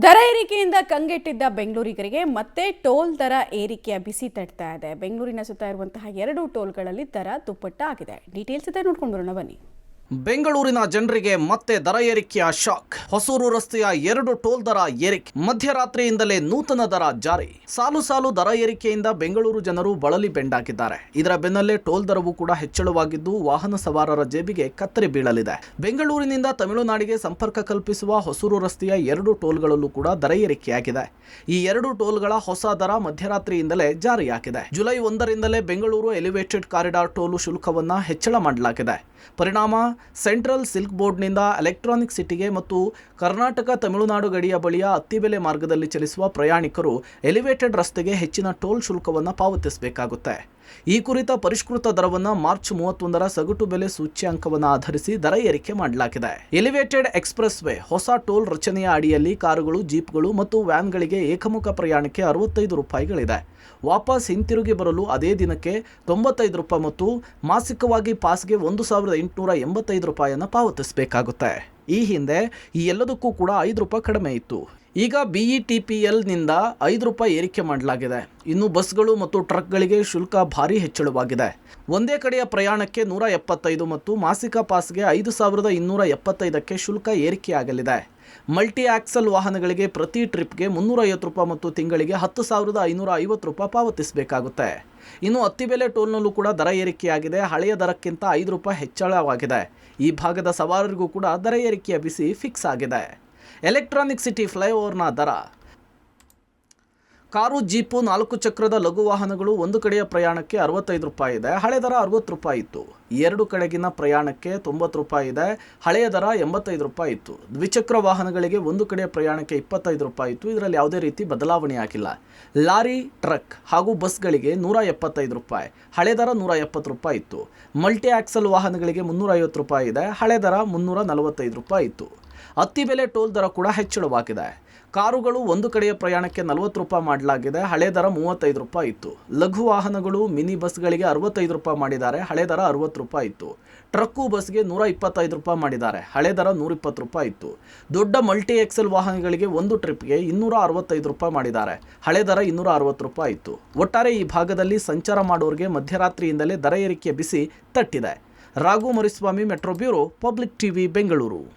ದರ ಏರಿಕೆಯಿಂದ ಕಂಗೆಟ್ಟಿದ್ದ ಬೆಂಗಳೂರಿಗರಿಗೆ ಮತ್ತೆ ಟೋಲ್ ದರ ಏರಿಕೆಯ ಬಿಸಿ ತಟ್ತಾ ಇದೆ. ಬೆಂಗಳೂರಿನ ಸುತ್ತ ಇರುವಂತಹ 2 ಟೋಲ್ಗಳಲ್ಲಿ ದರ ದುಪ್ಪಟ್ಟಾಗಿದೆ. ಡೀಟೇಲ್ಸ್ ಇದೆ, ನೋಡ್ಕೊಂಡು ಬರೋಣ ಬನ್ನಿ. ಬೆಂಗಳೂರಿನ ಜನರಿಗೆ ಮತ್ತೆ ದರ ಏರಿಕೆಯ ಶಾಕ್. ಹೊಸೂರು ರಸ್ತೆಯ 2 ಟೋಲ್ ದರ ಏರಿಕೆ. ಮಧ್ಯರಾತ್ರಿಯಿಂದಲೇ ನೂತನ ದರ ಜಾರಿ. ಸಾಲು ಸಾಲು ದರ ಏರಿಕೆಯಿಂದ ಬೆಂಗಳೂರು ಜನರು ಬಳಲಿ ಬೆಂಡಾಗಿದ್ದಾರೆ. ಇದರ ಬೆನ್ನಲ್ಲೇ ಟೋಲ್ ದರವೂ ಕೂಡ ಹೆಚ್ಚಳವಾಗಿದ್ದು ವಾಹನ ಸವಾರರ ಜೇಬಿಗೆ ಕತ್ತರಿ ಬೀಳಲಿದೆ. ಬೆಂಗಳೂರಿನಿಂದ ತಮಿಳುನಾಡಿಗೆ ಸಂಪರ್ಕ ಕಲ್ಪಿಸುವ ಹೊಸೂರು ರಸ್ತೆಯ 2 ಟೋಲ್ಗಳಲ್ಲೂ ಕೂಡ ದರ ಏರಿಕೆಯಾಗಿದೆ. ಈ 2 ಟೋಲ್ಗಳ ಹೊಸ ದರ ಮಧ್ಯರಾತ್ರಿಯಿಂದಲೇ ಜಾರಿಯಾಗಿದೆ. ಜುಲೈ 1ರಿಂದಲೇ ಬೆಂಗಳೂರು ಎಲಿವೇಟೆಡ್ ಕಾರಿಡಾರ್ ಟೋಲು ಶುಲ್ಕವನ್ನ ಹೆಚ್ಚಳ ಮಾಡಲಾಗಿದೆ. ಪರಿಣಾಮ ಸೆಂಟ್ರಲ್ ಸಿಲ್ಕ್ ಬೋರ್ಡ್ನಿಂದ ಎಲೆಕ್ಟ್ರಾನಿಕ್ ಸಿಟಿಗೆ ಮತ್ತು ಕರ್ನಾಟಕ ತಮಿಳುನಾಡು ಗಡಿಯ ಬಳಿಯ ಅತ್ತಿಬೆಲೆ ಮಾರ್ಗದಲ್ಲಿ ಚಲಿಸುವ ಪ್ರಯಾಣಿಕರು ಎಲಿವೇಟೆಡ್ ರಸ್ತೆಗೆ ಹೆಚ್ಚಿನ ಟೋಲ್ ಶುಲ್ಕವನ್ನು ಪಾವತಿಸಬೇಕಾಗುತ್ತೆ. ಈ ಕುರಿತ ಪರಿಷ್ಕೃತ ದರವನ್ನು ಮಾರ್ಚ್ 31ರ ಸಗಟು ಬೆಲೆ ಸೂಚ್ಯಾಂಕವನ್ನು ಆಧರಿಸಿ ದರ ಏರಿಕೆ ಮಾಡಲಾಗಿದೆ. ಎಲಿವೇಟೆಡ್ ಎಕ್ಸ್‌ಪ್ರೆಸ್ ವೇ ಹೊಸ ಟೋಲ್ ರಚನೆಯ ಅಡಿಯಲ್ಲಿ ಕಾರುಗಳು, ಜೀಪ್ಗಳು ಮತ್ತು ವ್ಯಾನ್ಗಳಿಗೆ ಏಕಮುಖ ಪ್ರಯಾಣಕ್ಕೆ 65 ರೂಪಾಯಿಗಳಿದೆ. ವಾಪಸ್ ಹಿಂತಿರುಗಿ ಬರಲು ಅದೇ ದಿನಕ್ಕೆ 95 ರೂಪಾಯಿ ಮತ್ತು ಮಾಸಿಕವಾಗಿ ಪಾಸ್ಗೆ 1885 ರೂಪಾಯಿಯನ್ನು ಪಾವತಿಸಬೇಕಾಗುತ್ತೆ. ಈ ಹಿಂದೆ ಈ ಎಲ್ಲದಕ್ಕೂ ಕೂಡ 5 ರೂಪಾಯಿ ಕಡಿಮೆ ಇತ್ತು. ಈಗ BETPLನಿಂದ 5 ರೂಪಾಯಿ ಏರಿಕೆ ಮಾಡಲಾಗಿದೆ. ಇನ್ನು ಬಸ್ಗಳು ಮತ್ತು ಟ್ರಕ್ಗಳಿಗೆ ಶುಲ್ಕ ಭಾರಿ ಹೆಚ್ಚಳವಾಗಿದೆ. ಒಂದೇ ಕಡೆಯ ಪ್ರಯಾಣಕ್ಕೆ 175 ಮತ್ತು ಮಾಸಿಕ ಪಾಸ್ಗೆ 5275ಕ್ಕೆ ಶುಲ್ಕ ಏರಿಕೆಯಾಗಲಿದೆ. ಮಲ್ಟಿ ಆಕ್ಸಲ್ ವಾಹನಗಳಿಗೆ ಪ್ರತಿ ಟ್ರಿಪ್ಗೆ 350 ರೂಪಾಯಿ ಮತ್ತು ತಿಂಗಳಿಗೆ 10,550 ರೂಪಾಯಿ ಪಾವತಿಸಬೇಕಾಗುತ್ತೆ. ಇನ್ನು ಅತ್ತಿಬೆಲೆ ಟೋಲ್ನಲ್ಲೂ ಕೂಡ ದರ ಏರಿಕೆಯಾಗಿದೆ. ಹಳೆಯ ದರಕ್ಕಿಂತ 5 ರೂಪಾಯಿ ಹೆಚ್ಚಳವಾಗಿದೆ. ಈ ಭಾಗದ ಸವಾರರಿಗೂ ಕೂಡ ದರ ಏರಿಕೆಯ ಬಿಸಿ ಫಿಕ್ಸ್ ಆಗಿದೆ. ಎಲೆಕ್ಟ್ರಾನಿಕ್ ಸಿಟಿ ಫ್ಲೈಓವರ್ನ ದರ. ಕಾರು, ಜೀಪು, 4 ಚಕ್ರದ ಲಘು ವಾಹನಗಳು ಒಂದು ಕಡೆಯ ಪ್ರಯಾಣಕ್ಕೆ 65 ರೂಪಾಯಿ ಇದೆ. ಹಳೆ ದರ 60 ರೂಪಾಯಿ ಇತ್ತು. 2 ಕಡೆಗಿನ ಪ್ರಯಾಣಕ್ಕೆ 90 ರೂಪಾಯಿ ಇದೆ. ಹಳೆಯ ದರ 85 ರೂಪಾಯಿ ಇತ್ತು. ದ್ವಿಚಕ್ರ ವಾಹನಗಳಿಗೆ ಒಂದು ಕಡೆಯ ಪ್ರಯಾಣಕ್ಕೆ 25 ರೂಪಾಯಿ ಇತ್ತು. ಇದರಲ್ಲಿ ಯಾವುದೇ ರೀತಿ ಬದಲಾವಣೆ ಆಗಿಲ್ಲ. ಲಾರಿ, ಟ್ರಕ್ ಹಾಗೂ ಬಸ್ಗಳಿಗೆ 175 ರೂಪಾಯಿ. ಹಳೆ ದರ 170 ರೂಪಾಯಿ ಇತ್ತು. ಮಲ್ಟಿ ಆಕ್ಸಲ್ ವಾಹನಗಳಿಗೆ 350 ರೂಪಾಯಿ ಇದೆ. ಹಳೆ ದರ 345 ರೂಪಾಯಿ ಇತ್ತು. ಅತ್ತಿಬೆಲೆ ಟೋಲ್ ದರ ಕೂಡ ಹೆಚ್ಚಳವಾಗಿದೆ. ಕಾರುಗಳು ಒಂದು ಕಡೆಯ ಪ್ರಯಾಣಕ್ಕೆ 40 ರೂಪಾಯಿ ಮಾಡಲಾಗಿದೆ. ಹಳೆ ದರ 35 ರೂಪಾಯಿ ಇತ್ತು. ಲಘು ವಾಹನಗಳು, ಮಿನಿ ಬಸ್ಗಳಿಗೆ 65 ರೂಪಾಯಿ ಮಾಡಿದ್ದಾರೆ. ಹಳೆ ದರ 60 ರೂಪಾಯಿ ಇತ್ತು. ಟ್ರಕ್ಕು, ಬಸ್ಗೆ 125 ರೂಪಾಯಿ ಮಾಡಿದ್ದಾರೆ. ಹಳೆ ದರ 120 ರೂಪಾಯಿ ಇತ್ತು. ದೊಡ್ಡ ಮಲ್ಟಿ ಎಕ್ಸೆಲ್ ವಾಹನಗಳಿಗೆ ಒಂದು ಟ್ರಿಪ್ಗೆ 265 ರೂಪಾಯಿ ಮಾಡಿದ್ದಾರೆ. ಹಳೆ ದರ 260 ರೂಪಾಯಿ ಇತ್ತು. ಒಟ್ಟಾರೆ ಈ ಭಾಗದಲ್ಲಿ ಸಂಚಾರ ಮಾಡೋರಿಗೆ ಮಧ್ಯರಾತ್ರಿಯಿಂದಲೇ ದರ ಏರಿಕೆಯ ಬಿಸಿ ತಟ್ಟಿದೆ. Raghu Mariswamy, metro bureau, public TV, Bengaluru.